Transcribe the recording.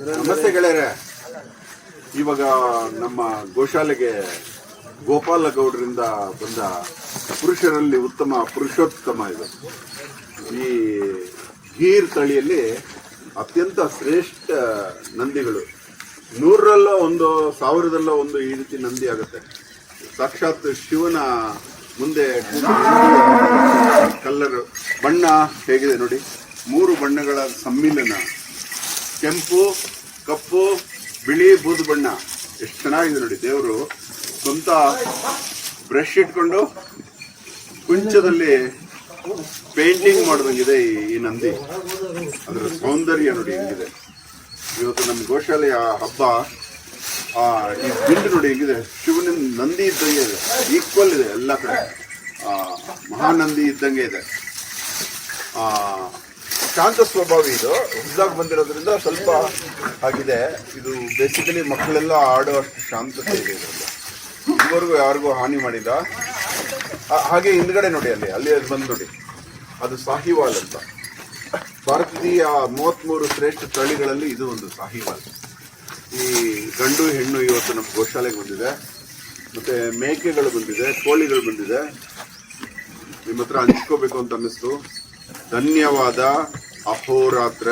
ನಮಸ್ತೆ ಗೆಳೆಯರೆ. ಇವಾಗ ನಮ್ಮ ಗೋಶಾಲೆಗೆ ಗೋಪಾಲ ಗೌಡರಿಂದ ಬಂದ ಪುರುಷರಲ್ಲಿ ಉತ್ತಮ ಪುರುಷೋತ್ತಮ ಇದು. ಈ ಗೀರ್ ತಳಿಯಲ್ಲಿ ಅತ್ಯಂತ ಶ್ರೇಷ್ಠ ನಂದಿಗಳು. 100ರಲ್ಲೋ ಒಂದು 1000ದಲ್ಲೋ ಒಂದು ಈ ರೀತಿ ನಂದಿ ಆಗುತ್ತೆ. ಸಾಕ್ಷಾತ್ ಶಿವನ ಮುಂದೆ ಕಲ್ಲರು. ಬಣ್ಣ ಹೇಗಿದೆ ನೋಡಿ, 3 ಬಣ್ಣಗಳ ಸಮ್ಮಿಲನ. ಕೆಂಪು, ಕಪ್ಪು, ಬಿಳಿ, ಬೂದು ಬಣ್ಣ. ಎಷ್ಟು ಚೆನ್ನಾಗಿದೆ ನೋಡಿ. ದೇವರು ಸ್ವಂತ ಬ್ರಷ್ ಇಟ್ಕೊಂಡು ಕುಂಚದಲ್ಲಿ ಪೇಂಟಿಂಗ್ ಮಾಡೋದಂಗಿದೆ ಈ ನಂದಿ. ಅದರ ಸೌಂದರ್ಯ ನೋಡಿ ಹೆಂಗಿದೆ. ಇವತ್ತು ನಮ್ಮ ಗೋಶಾಲೆಯ ಹಬ್ಬ. ಈ ಬಿಂಡು ನೋಡಿ ಹೇಗಿದೆ. ಶಿವನ ನಂದಿ ಇದ್ದಂಗೆ ಇದೆ, ಈಕ್ವಲ್ ಇದೆ ಎಲ್ಲ ಕಡೆ. ಮಹಾನಂದಿ ಇದ್ದಂಗೆ ಇದೆ. ಶಾಂತ ಸ್ವಭಾವಿ. ಇದು ಹೊಸದಾಗಿ ಬಂದಿರೋದ್ರಿಂದ ಸ್ವಲ್ಪ ಆಗಿದೆ. ಇದು ಬೇಸಿಕಲಿ ಮಕ್ಕಳೆಲ್ಲ ಆಡುವಷ್ಟು ಶಾಂತತೆ ಇದೆ ಇದರಲ್ಲಿ. ಇದುವರೆಗೂ ಯಾರಿಗೂ ಹಾನಿ ಮಾಡಿಲ್ಲ. ಹಾಗೆ ಹಿಂದ್ಗಡೆ ನೋಡಿ, ಅಲ್ಲಿ ಅದು ಬಂದು ನೋಡಿ, ಅದು ಸಾಹಿವಾಲ್ ಅಂತ. ಭಾರತೀಯ 33 ಶ್ರೇಷ್ಠ ತಳಿಗಳಲ್ಲಿ ಇದು ಒಂದು ಸಾಹಿವಾಲ್. ಈ ಗಂಡು ಹೆಣ್ಣು ಇವತ್ತು ನಮ್ಮ ಗೋಶಾಲೆಗೆ ಬಂದಿದೆ. ಮತ್ತೆ ಮೇಕೆಗಳು ಬಂದಿದೆ, ಕೋಳಿಗಳು ಬಂದಿದೆ. ನಿಮ್ಮ ಹತ್ರ ಹಂಚ್ಕೋಬೇಕು ಅಂತ ಅನ್ನಿಸ್ತು. ಧನ್ಯವಾದ. ಅಹೋರಾತ್ರ.